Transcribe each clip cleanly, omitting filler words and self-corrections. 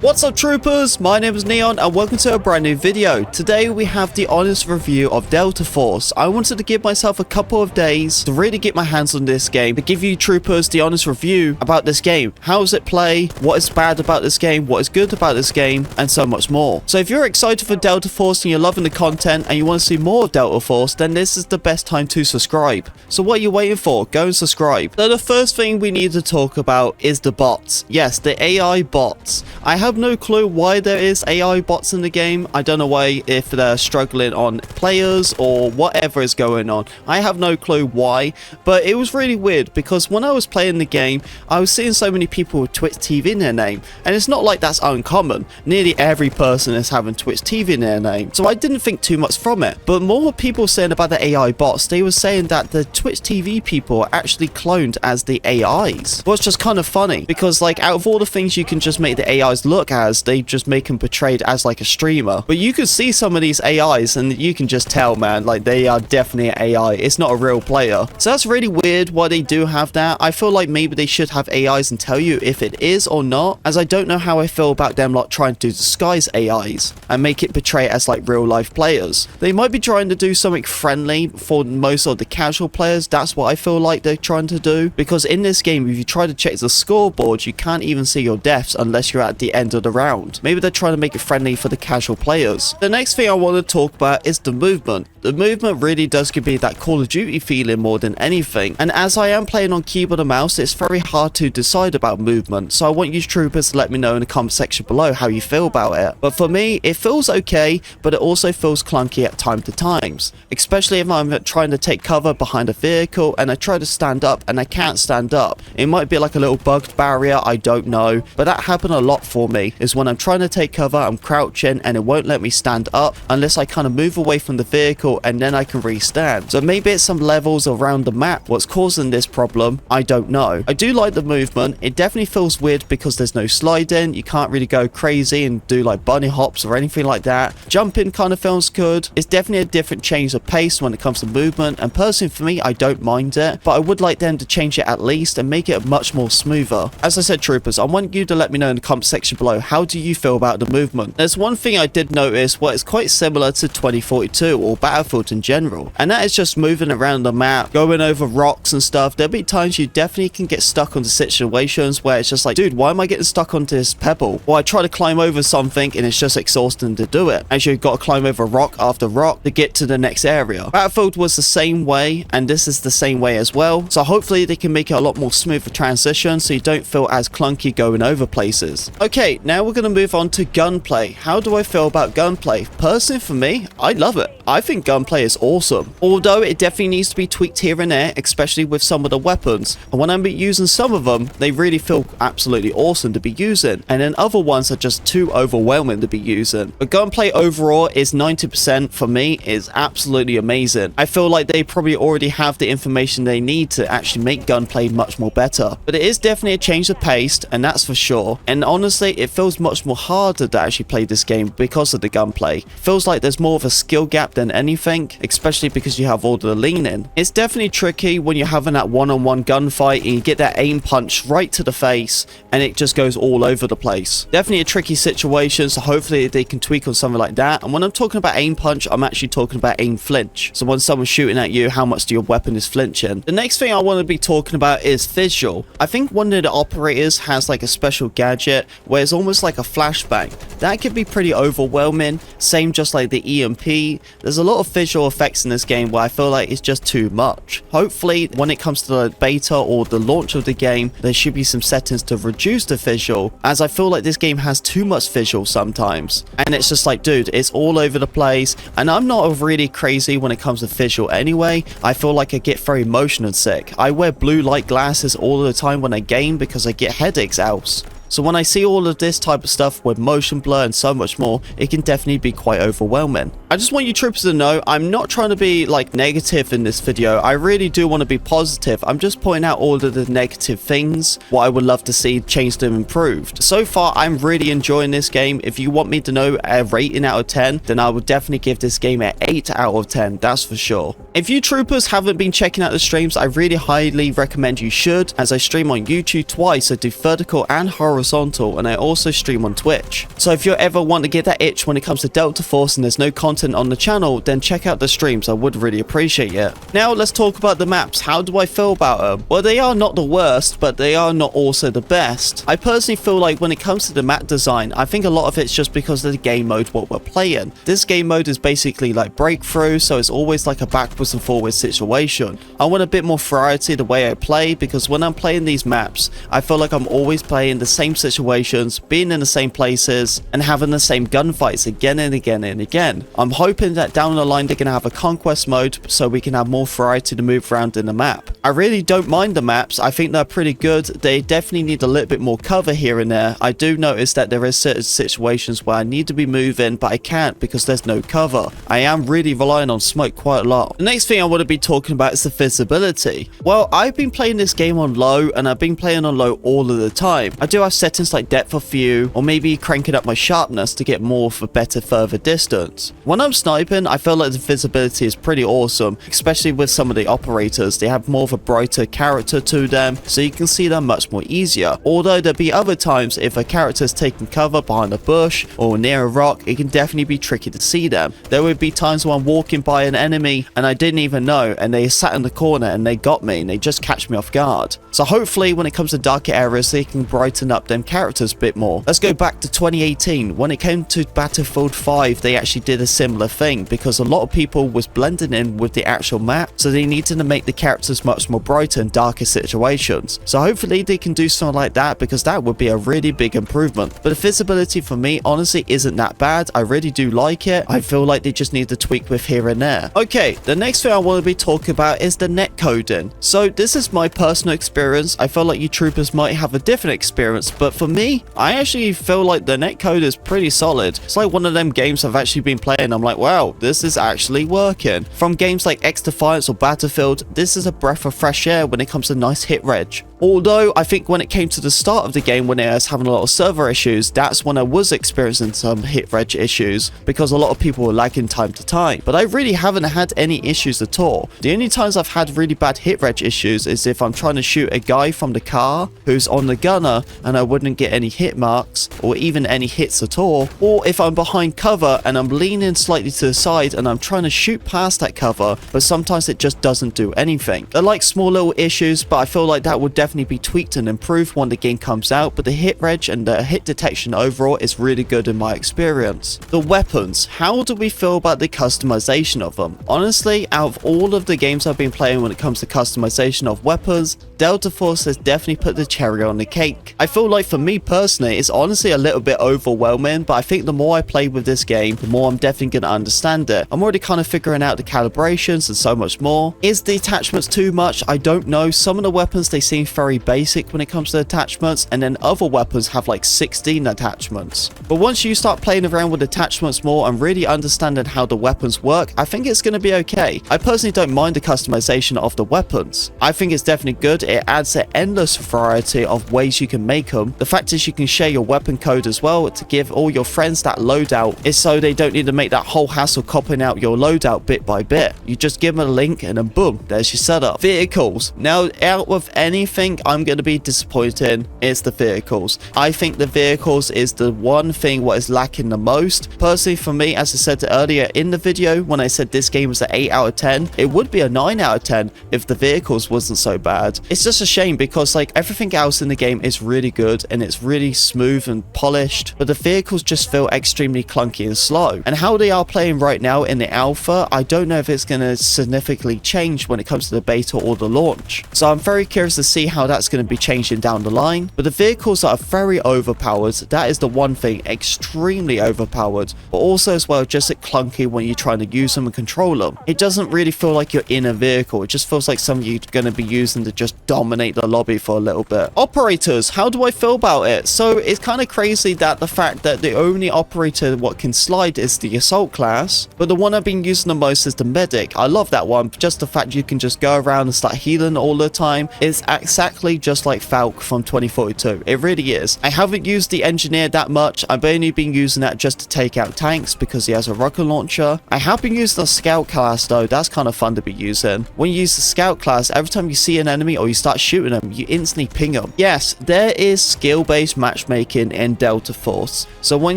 What's up troopers, my name is Neon and welcome to a brand new video. Today we have the honest review of Delta Force. I wanted to give myself a couple of days to really get my hands on this game, to give you troopers the honest review about this game. How does it play, what is bad about this game, what is good about this game, and so much more. So if you're excited for Delta Force and you're loving the content and you want to see more of Delta Force, then this is the best time to subscribe. So what are you waiting for? Go and subscribe. So the first thing we need to talk about is the bots. Yes, the AI bots. I have no clue why there is AI bots in the game. I don't know why, if they're struggling on players or whatever is going on. I have no clue why, but it was really weird because when I was playing the game, I was seeing so many people with Twitch TV in their name, and it's not like that's uncommon. Nearly every person is having Twitch TV in their name, so I didn't think too much from it. But more people saying about the AI bots, they were saying that the Twitch TV people are actually cloned as the AIs. Well, it's just kind of funny because, like, out of all the things you can just make the AIs look as, they just make them portrayed as like a streamer. But you can see some of these AIs and you can just tell, man, like they are definitely an AI. It's not a real player. So that's really weird why they do have that. I feel like maybe they should have AIs and tell you if it is or not, as I don't know how I feel about them like trying to disguise AIs and make it portray as like real life players. They might be trying to do something friendly for most of the casual players. That's what I feel like they're trying to do, because in this game, if you try to check the scoreboard, you can't even see your deaths unless you're at the end of the round. Maybe they're trying to make it friendly for the casual players. The next thing I want to talk about is the movement. The movement really does give me that Call of Duty feeling more than anything, and as I am playing on keyboard and mouse, it's very hard to decide about movement, so I want you troopers to let me know in the comment section below how you feel about it. But for me, it feels okay, but it also feels clunky at time to times, especially if I'm trying to take cover behind a vehicle and I try to stand up and I can't stand up. It might be like a little bugged barrier, I don't know, but that happened a lot for me, is when I'm trying to take cover, I'm crouching and it won't let me stand up unless I kind of move away from the vehicle and then I can restand. So maybe it's some levels around the map what's causing this problem, I don't know. I do like the movement. It definitely feels weird because there's no sliding, you can't really go crazy and do like bunny hops or anything like that. Jumping kind of feels good. It's definitely a different change of pace when it comes to movement, and personally for me, I don't mind it, but I would like them to change it at least and make it much more smoother. As I said troopers, I want you to let me know in the comment section below, how do you feel about the movement? There's one thing I did notice what is quite similar to 2042 or Battlefield in general, and that is just moving around the map, going over rocks and stuff. There'll be times you definitely can get stuck onto situations where it's just like, dude, why am I getting stuck onto this pebble? Or I try to climb over something and it's just exhausting to do it, as you've got to climb over rock after rock to get to the next area. Battlefield was the same way, and this is the same way as well, so hopefully they can make it a lot more smoother transition so you don't feel as clunky going over places. Okay, now we're going to move on to gunplay. How do I feel about gunplay? Personally for me, I love it. I think gunplay is awesome, although it definitely needs to be tweaked here and there, especially with some of the weapons. And when I'm using some of them, they really feel absolutely awesome to be using, and then other ones are just too overwhelming to be using. But gunplay overall is 90% for me, is absolutely amazing. I feel like they probably already have the information they need to actually make gunplay much more better. But it is definitely a change of pace, and that's for sure. And honestly, it feels much more harder to actually play this game because of the gunplay. It feels like there's more of a skill gap than anything, especially because you have all the leaning. It's definitely tricky when you're having that one-on-one gunfight and you get that aim punch right to the face and it just goes all over the place. Definitely a tricky situation, so hopefully they can tweak on something like that. And when I'm talking about aim punch, I'm actually talking about aim flinch. So when someone's shooting at you, how much do your weapon is flinching? The next thing I want to be talking about is visual. I think one of the operators has like a special gadget where it's almost like a flashbang. That could be pretty overwhelming, same just like the EMP. There's a lot of visual effects in this game where I feel like it's just too much. Hopefully when it comes to the beta or the launch of the game, there should be some settings to reduce the visual, as I feel like this game has too much visual sometimes, and it's just like, dude, it's all over the place. And I'm not really crazy when it comes to visual anyway. I feel like I get very motion sick. I wear blue light glasses all the time when I game because I get headaches else. So when I see all of this type of stuff with motion blur and so much more, it can definitely be quite overwhelming. I just want you troopers to know, I'm not trying to be like negative in this video. I really do want to be positive. I'm just pointing out all of the negative things, what I would love to see changed and improved. So far, I'm really enjoying this game. If you want me to know a rating out of 10, then I would definitely give this game an 8 out of 10, that's for sure. If you troopers haven't been checking out the streams, I really highly recommend you should, as I stream on YouTube twice. I do vertical and horizontal horizontal, and I also stream on Twitch. So if you ever want to get that itch when it comes to Delta Force and there's no content on the channel, then check out the streams. I would really appreciate it. Now let's talk about the maps. How do I feel about them? Well, they are not the worst, but they are not also the best. I personally feel like when it comes to the map design, I think a lot of it's just because of the game mode what we're playing. This game mode is basically like breakthrough, so it's always like a backwards and forwards situation. I want a bit more variety the way I play, because when I'm playing these maps, I feel like I'm always playing the same situations, being in the same places, and having the same gunfights again and again and again. I'm hoping that down the line they're going to have a conquest mode so we can have more variety to move around in the map. I really don't mind the maps. I think they're pretty good. They definitely need a little bit more cover here and there. I do notice that there is certain situations where I need to be moving, but I can't because there's no cover. I am really relying on smoke quite a lot. The next thing I want to be talking about is the visibility. Well, I've been playing this game on low, and I've been playing on low all of the time. I do have settings like depth of view, or maybe cranking up my sharpness to get more for better further distance. When I'm sniping, I feel like the visibility is pretty awesome, especially with some of the operators. They have more of a brighter character to them, so you can see them much more easier. Although there'll be other times if a character is taking cover behind a bush or near a rock, it can definitely be tricky to see them. There would be times when I'm walking by an enemy and I didn't even know, and they sat in the corner and they got me and they just catch me off guard. So hopefully when it comes to darker areas, they can brighten up them characters a bit more. Let's go back to 2018. When it came to Battlefield 5, they actually did a similar thing, because a lot of people was blending in with the actual map, so they needed to make the characters much more brighter in darker situations. So hopefully they can do something like that, because that would be a really big improvement. But the visibility for me honestly isn't that bad. I really do like it. I feel like they just need to tweak with here and there. Okay, the next thing I want to be talking about is the net coding. So this is my personal experience. I feel like you troopers might have a different experience, but for me, I actually feel like the net code is pretty solid. It's like one of them games I've actually been playing. I'm like, wow, this is actually working. From games like X-Defiance or Battlefield, this is a breath of fresh air when it comes to nice hit reg. Although I think when it came to the start of the game, when it was having a lot of server issues, that's when I was experiencing some hit reg issues, because a lot of people were lagging time to time. But I really haven't had any issues at all. The only times I've had really bad hit reg issues is if I'm trying to shoot a guy from the car who's on the gunner and I wouldn't get any hit marks or even any hits at all, or if I'm behind cover and I'm leaning slightly to the side and I'm trying to shoot past that cover, but sometimes it just doesn't do anything. They're like small little issues, but I feel like that would definitely be tweaked and improved when the game comes out. But the hit reg and the hit detection overall is really good in my experience. The weapons, how do we feel about the customization of them? Honestly, out of all of the games I've been playing when it comes to customization of weapons, Delta Force has definitely put the cherry on the cake. I feel like for me personally, it's honestly a little bit overwhelming, but I think the more I play with this game, the more I'm definitely going to understand it. I'm already kind of figuring out the calibrations and so much more. Is the attachments too much? I don't know. Some of the weapons, they seem very basic when it comes to attachments, and then other weapons have like 16 attachments. But once you start playing around with attachments more and really understanding how the weapons work, I think it's going to be okay. I personally don't mind the customization of the weapons. I think it's definitely good. It adds an endless variety of ways you can make them. The fact is you can share your weapon code as well to give all your friends that loadout, is so they don't need to make that whole hassle copying out your loadout bit by bit. You just give them a link and then boom, there's your setup. Vehicles. Now, out of anything I'm going to be disappointed in, it's the vehicles. I think the vehicles is the one thing what is lacking the most. Personally for me, as I said earlier in the video, when I said this game was an 8 out of 10, it would be a 9 out of 10 if the vehicles wasn't so bad. It's just a shame because like everything else in the game is really good and it's really smooth and polished, but the vehicles just feel extremely clunky and slow. And how they are playing right now in the alpha, I don't know if it's going to significantly change when it comes to the beta or the launch. So I'm very curious to see how that's going to be changing down the line. But the vehicles are very overpowered. That is the one thing, extremely overpowered, but also as well just clunky when you're trying to use them and control them. It doesn't really feel like you're in a vehicle. It just feels like something you're going to be using to just dominate the lobby for a little bit. Operators, how do I feel about it? So it's kind of crazy that the fact that the only operator what can slide is the assault class, but the one I've been using the most is the medic. I love that one. Just the fact you can just go around and start healing all the time. It's exactly just like Falk from 2042. It really is. I haven't used the engineer that much. I've only been using that just to take out tanks because he has a rocket launcher. I have been using the scout class though. That's kind of fun to be using. When you use the scout class, every time you see an enemy or you start shooting them, you instantly ping them. Yes, there is skill-based matchmaking in Delta Force. So when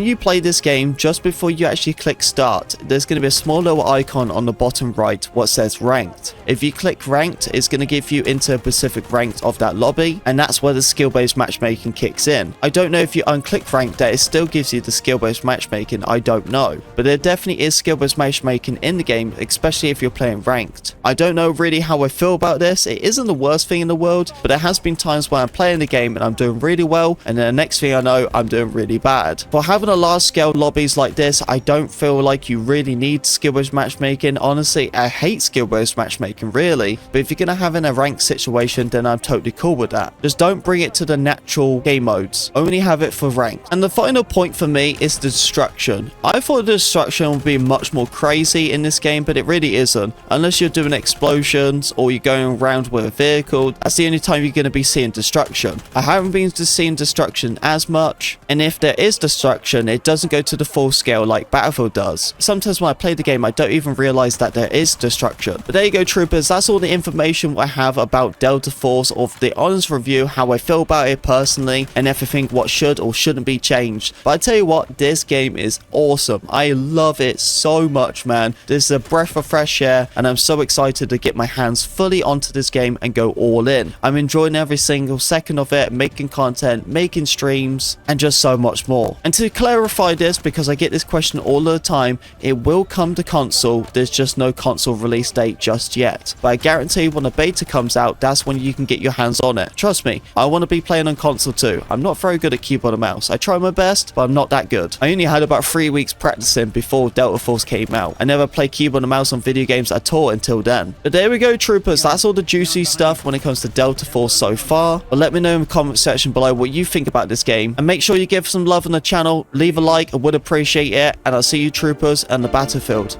you play this game, just before you actually click start, there's going to be a small little icon on the bottom right what says ranked. If you click ranked, it's going to give you into a specific rank of that lobby, and that's where the skill-based matchmaking kicks in. I don't know if you unclick ranked that it still gives you the skill-based matchmaking. I don't know, but there definitely is skill-based matchmaking in the game, especially if you're playing ranked. I don't know really how I feel about this. It isn't the worst thing in the world, but there has been times where I'm playing the game and I'm doing really well, and then the next thing I know, I'm doing really bad. For having a large-scale lobbies like this, I don't feel like you really need skill-based matchmaking. Honestly, I hate skill-based matchmaking really, but if you're gonna have in a ranked situation, then I'm totally cool with that. Just don't bring it to the natural game modes. Only have it for ranked. And the final point for me is the destruction. I thought the destruction would be much more crazy in this game, but it really isn't. Unless you're doing explosions or you're going around with a vehicle, that's the only time you're going to be seeing destruction. I haven't been seeing destruction as much, and if there is destruction, it doesn't go to the full scale like Battlefield does. Sometimes when I play the game, I don't even realize that there is destruction. But there you go, troopers. That's all the information I have about Delta Force, of the honest review, how I feel about it personally, and everything what should or shouldn't be changed. But I tell you what, this game is awesome. I love it so much, man. This is a breath of fresh air, and I'm so excited to get my hands fully onto this game and go all in. I'm enjoying every single second of it, making content, making streams, and just so much more. And to clarify this, because I get this question all the time, it will come to console. There's just no console release date just yet, but I guarantee when the beta comes out, that's when you can get your hands on it. Trust me, I want to be playing on console too. I'm not very good at keyboard and mouse. I try my best, but I'm not that good. I only had about 3 weeks practicing before Delta Force came out. I never played keyboard and mouse on video games at all until then. But there we go, troopers. That's all the juicy stuff when it comes to Delta Force so far. But let me know in the comment section below what you think about this game, and make sure you give some love on the channel, leave a like, I would appreciate it, and I'll see you, troopers, on the battlefield.